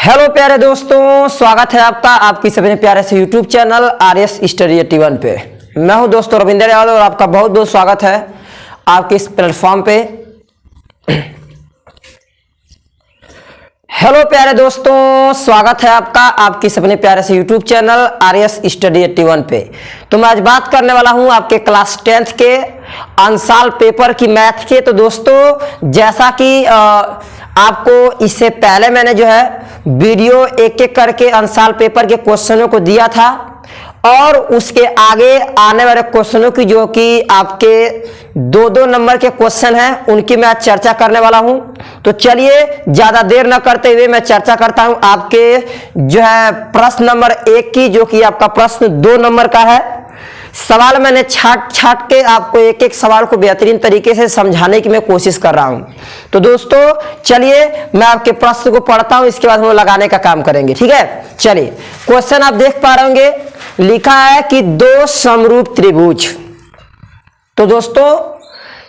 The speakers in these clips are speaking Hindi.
हेलो प्यारे दोस्तों, स्वागत है आपका आपकी सभी प्यारे से यूट्यूब चैनल आरएस स्टडी 81 पे। मैं हूं दोस्तों रविंदर यादव और आपका बहुत बहुत स्वागत है आपके इस प्लेटफॉर्म पे। हेलो प्यारे दोस्तों, स्वागत है आपका आपकी सभी प्यारे से यूट्यूब चैनल आरएस स्टडी 81 पे। तो मैं आज बात करने वाला हूं आपके क्लास 10th के अंसाल पेपर की मैथ के। तो दोस्तों, जैसा कि आपको इससे पहले मैंने जो है वीडियो एक एक करके अंसाल पेपर के क्वेश्चनों को दिया था और उसके आगे आने वाले क्वेश्चनों की जो कि आपके 2-2 नंबर के क्वेश्चन हैं उनकी मैं आज चर्चा करने वाला हूं। तो चलिए ज्यादा देर न करते हुए मैं चर्चा करता हूं आपके जो है प्रश्न नंबर 1 की, जो कि आपका प्रश्न 2 नंबर का है। सवाल मैंने छाट के आपको एक एक सवाल को बेहतरीन तरीके से समझाने की मैं कोशिश कर रहा हूं। तो दोस्तों चलिए मैं आपके प्रश्न को पढ़ता हूं, इसके बाद हम लगाने का काम करेंगे। ठीक है, चलिए क्वेश्चन आप देख पा रहे होंगे, लिखा है कि 2 समरूप त्रिभुज। तो दोस्तों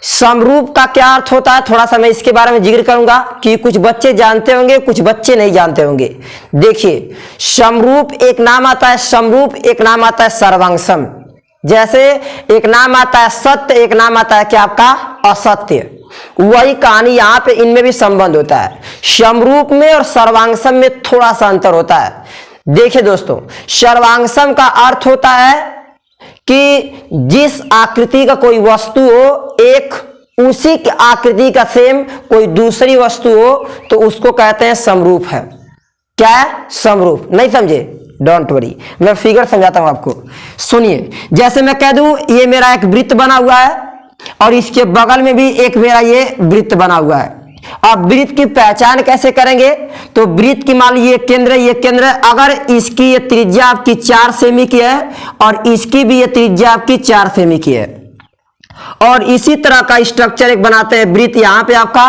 समरूप का क्या अर्थ होता है, थोड़ा सा मैं इसके बारे में जिक्र करूंगा कि कुछ बच्चे जानते होंगे कुछ बच्चे नहीं जानते होंगे। देखिए, समरूप एक नाम आता है समरूप, एक नाम आता है सर्वांगसम। जैसे एक नाम आता है सत्य, एक नाम आता है क्या आपका असत्य। वही कहानी यहाँ पे इनमें भी संबंध होता है। समरूप में और सर्वांगसम में थोड़ा सा अंतर होता है। देखिए दोस्तों, सर्वांगसम का अर्थ होता है कि जिस आकृति का कोई वस्तु हो, एक उसी की आकृति का सेम कोई दूसरी वस्तु हो, तो उसको कहते हैं समरूप है। क्या है? समरूप। नहीं समझे? डोंट वरी, मैं फिगर समझाता हूं आपको। सुनिए, जैसे मैं कह दूं ये मेरा एक वृत्त बना हुआ है और इसके बगल में भी एक मेरा ये वृत्त बना हुआ है। अब वृत्त की पहचान कैसे करेंगे? तो वृत्त की मान लीजिए ये केंद्र है। अगर इसकी ये त्रिज्या आपकी 4 सेमी की है और इसकी भी ये त्रिज्या आपकी 4 सेमी की है, और इसी तरह का स्ट्रक्चर एक बनाते हैं वृत्त। यहाँ पे आपका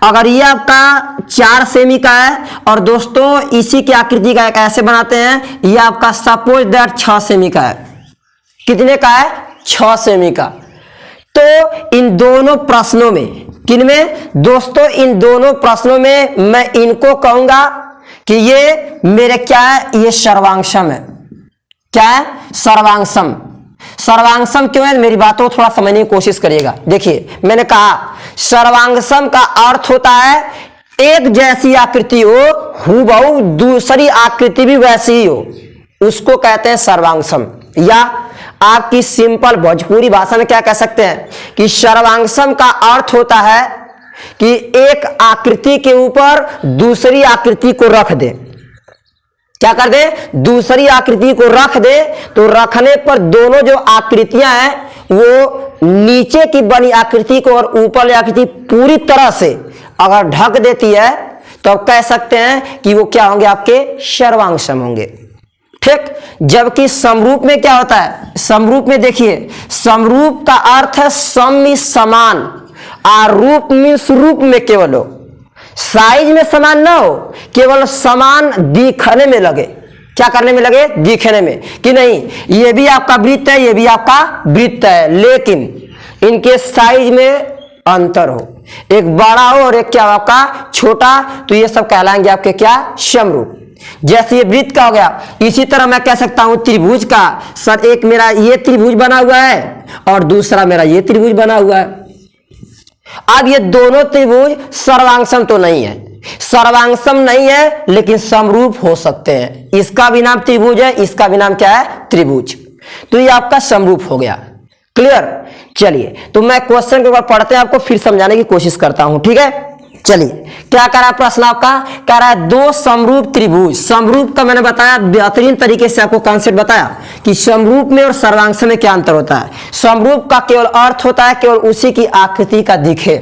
अगर ये आपका 4 सेमी का है और दोस्तों इसी की आकृति का एक ऐसे बनाते हैं, ये आपका सपोज दैट 6 सेमी का है। कितने का है? 6 सेमी का। तो इन दोनों प्रश्नों में, किनमें दोस्तों? इन दोनों प्रश्नों में मैं इनको कहूंगा कि ये मेरे क्या है? ये सर्वांगसम है। क्या है? सर्वांगसम। सर्वांगसम क्यों है? मेरी बातों को थोड़ा समझने की कोशिश करिएगा। देखिए, मैंने कहा सर्वांगसम का अर्थ होता है एक जैसी आकृति हो, हूबहू दूसरी आकृति भी वैसी ही हो, उसको कहते हैं सर्वांगसम। या आपकी सिंपल भोजपुरी भाषा में क्या कह सकते हैं कि सर्वांगसम का अर्थ होता है कि एक आकृति के ऊपर दूसरी आकृति को रख दे। क्या कर दे? दूसरी आकृति को रख दे। तो रखने पर दोनों जो आकृतियां हैं वो नीचे की बनी आकृति को और ऊपर वाली आकृति पूरी तरह से अगर ढक देती है तो कह सकते हैं कि वो क्या होंगे? आपके सर्वांगसम होंगे। ठीक। जबकि समरूप में क्या होता है? समरूप में देखिए, समरूप का अर्थ है सम समान, और रूप मीन्स रूप में केवल हो, साइज में समान ना हो, केवल समान दिखने में लगे। क्या करने में लगे? दिखने में। कि नहीं, ये भी आपका वृत्त है, ये भी आपका वृत्त है, लेकिन इनके साइज में अंतर हो, एक बड़ा हो और एक क्या आपका छोटा, तो ये सब कहलाएंगे आपके क्या? समरूप। जैसे ये वृत्त का हो गया, इसी तरह मैं कह सकता हूं त्रिभुज का। सर एक मेरा ये त्रिभुज बना हुआ है और दूसरा मेरा ये त्रिभुज बना हुआ है। अब ये दोनों त्रिभुज सर्वांगसम तो नहीं है, सर्वांगसम नहीं है, लेकिन समरूप हो सकते हैं। इसका भी नाम त्रिभुज है, इसका भी नाम क्या है? त्रिभुज। तो ये आपका समरूप हो गया। क्लियर? चलिए, तो मैं क्वेश्चन के ऊपर पढ़ते हैं, आपको फिर समझाने की कोशिश करता हूं। ठीक है, चलिए क्या कह रहा है प्रश्न आपका? कह रहा है 2 समरूप त्रिभुज। समरूप का मैंने बताया बेहतरीन तरीके से, आपको कॉन्सेप्ट बताया कि समरूप में और सर्वांगसम में क्या अंतर होता है। समरूप का केवल अर्थ होता है केवल उसी की आकृति का दिखे।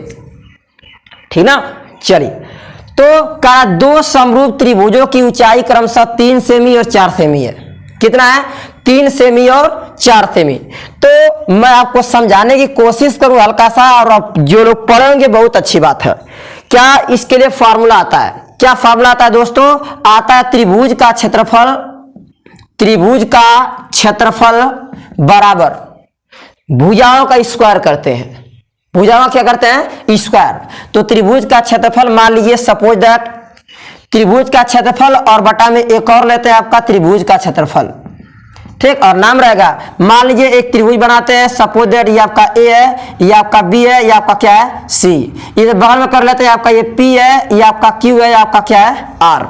ठीक ना? चलिए, तो कह रहा 2 समरूप त्रिभुजों की ऊंचाई क्रमशः 3 सेमी और 4 सेमी है। कितना है? 3 सेमी और 4 सेमी। तो मैं आपको समझाने की कोशिश करूं हल्का सा, और आप जो लोग पढ़ेंगे बहुत अच्छी बात है। क्या इसके लिए फॉर्मूला आता है? क्या फॉर्मूला आता है दोस्तों? आता है त्रिभुज का क्षेत्रफल बराबर भुजाओं का स्क्वायर करते हैं। भुजाओं क्या करते हैं? स्क्वायर। तो त्रिभुज का क्षेत्रफल मान लीजिए सपोज दैट त्रिभुज का क्षेत्रफल और बटा में एक और लेते हैं आपका त्रिभुज का क्षेत्रफल, ठीक। और नाम रहेगा, मान लीजिए एक त्रिभुज बनाते हैं, सपोज दैट ये आपका ए है, ये आपका बी है, ये आपका क्या है सी। इधर बगल में कर लेते हैं आपका ये पी है, ये आपका क्यू है, ये आपका क्या है आर।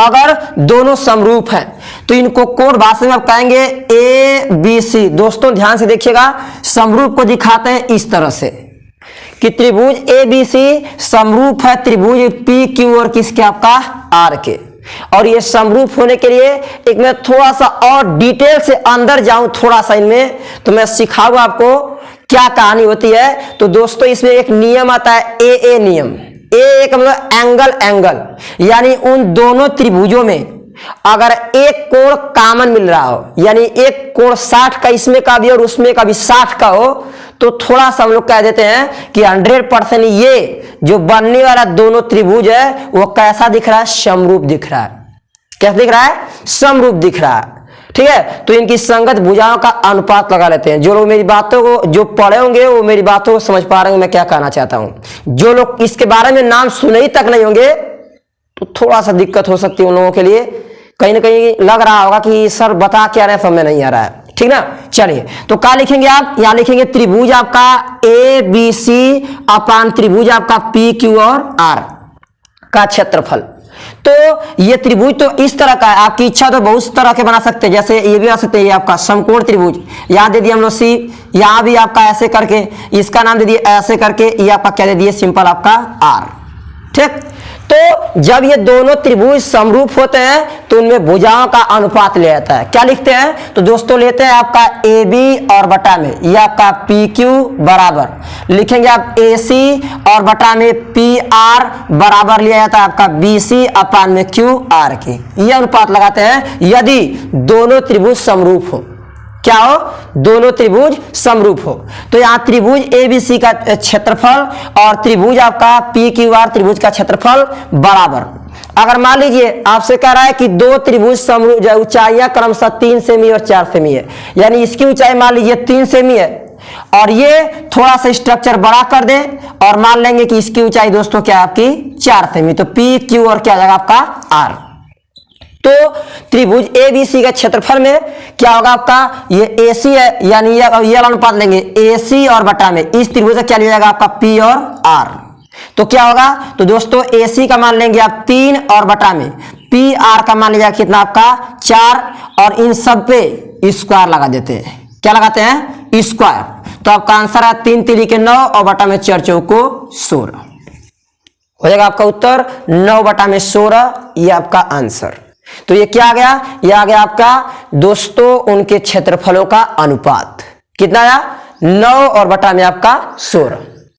अगर दोनों समरूप हैं तो इनको कोड भाषा में आप कहेंगे ए बी सी। दोस्तों ध्यान से देखिएगा, समरूप को दिखाते हैं इस तरह से कि त्रिभुज ए बी सी समरूप है त्रिभुज पी क्यू और किसके आपका आर के। और ये समरूप होने के लिए एक मैं थोड़ा सा और डिटेल से अंदर जाऊं थोड़ा सा इनमें, तो मैं सिखाऊंगा आपको क्या कहानी होती है। तो दोस्तों इसमें एक नियम आता है ए नियम। ए एक मतलब एंगल, यानी उन दोनों त्रिभुजों में अगर एक कोण कॉमन मिल रहा हो, यानी एक कोण 60 का इसमें का भी और उसमें का भी 60 का हो, तो थोड़ा सा हम लोग कह देते हैं कि 100% ये जो बनने वाला दोनों त्रिभुज है वो कैसा दिख रहा है, समरूप दिख रहा है। कैसा दिख रहा है, समरूप दिख रहा है, ठीक है। तो इनकी संगत भुजाओं का अनुपात लगा लेते हैं। जो लोग मेरी बातों को जो पढ़े होंगे वो मेरी बातों को समझ पा रहे होंगे मैं क्या कहना चाहता हूं। जो लोग इसके बारे में नाम सुने ही तक नहीं होंगे तो थोड़ा सा दिक्कत हो सकती है उन लोगों के लिए। कहीं ना कहीं लग रहा होगा कि सर बता क्या रहे हैं, समझ नहीं आ रहा है, ठीक ना। चलिए तो क्या लिखेंगे आप, यहां लिखेंगे त्रिभुज आपका ए बी सी अपान त्रिभुज आपका पी क्यू और आर का क्षेत्रफल। तो ये त्रिभुज तो इस तरह का है, आपकी इच्छा तो बहुत तरह के बना सकते हैं। जैसे ये भी बना सकते हैं, ये आपका समकोण त्रिभुज, यहां दे दिया हम लोग सी, यहां भी आपका ऐसे करके, इसका नाम दे दिए ऐसे करके, ये आपका क्या दे दिए सिंपल आपका आर, ठीक। तो जब ये दोनों त्रिभुज समरूप होते हैं तो उनमें भुजाओं का अनुपात ले जाता है। क्या लिखते हैं, तो दोस्तों लेते हैं आपका ए बी और बटा में ये आपका पी क्यू बराबर लिखेंगे आप ए सी और बटा में पी आर बराबर लिया जाता है आपका बी सी अपान में क्यू आर के। ये अनुपात लगाते हैं यदि दोनों त्रिभुज समरूप हो। क्या हो, दोनों त्रिभुज समरूप हो। तो यहां त्रिभुज ए बी सी का क्षेत्रफल और त्रिभुज आपका पी क्यू आर त्रिभुज का क्षेत्रफल बराबर। अगर मान लीजिए आपसे कह रहा है कि दो त्रिभुज समरूप, ऊंचाइयां क्रमशः 3 सेमी और 4 सेमी है, यानी इसकी ऊंचाई मान लीजिए 3 सेमी है और ये थोड़ा सा स्ट्रक्चर बड़ा कर दे और मान लेंगे कि इसकी ऊंचाई दोस्तों क्या है आपकी 4 सेमी, तो पी क्यू और क्या जाएगा आपका आर। तो त्रिभुज ए बी सी के क्षेत्रफल में क्या होगा आपका, ये ए सी है, यानी ये अनुपात लेंगे ए सी और बटा में इस त्रिभुज का क्या लिया जाएगा आपका पी और आर। तो क्या होगा, तो दोस्तों ए सी का मान लेंगे आप 3 और बटा में पी आर का मान लिया कितना आपका 4 और इन सब पे स्क्वायर लगा देते हैं। क्या लगाते हैं, स्क्वायर। तो आपका आंसर है 3 3 के 9 और बटा में 4 चौको 16 हो जाएगा आपका उत्तर 9 बटा में 16, ये आपका आंसर। तो ये क्या आ गया, ये आ गया आपका दोस्तों उनके क्षेत्रफलों का अनुपात। कितना आया, 9 और बटा में आपका 16।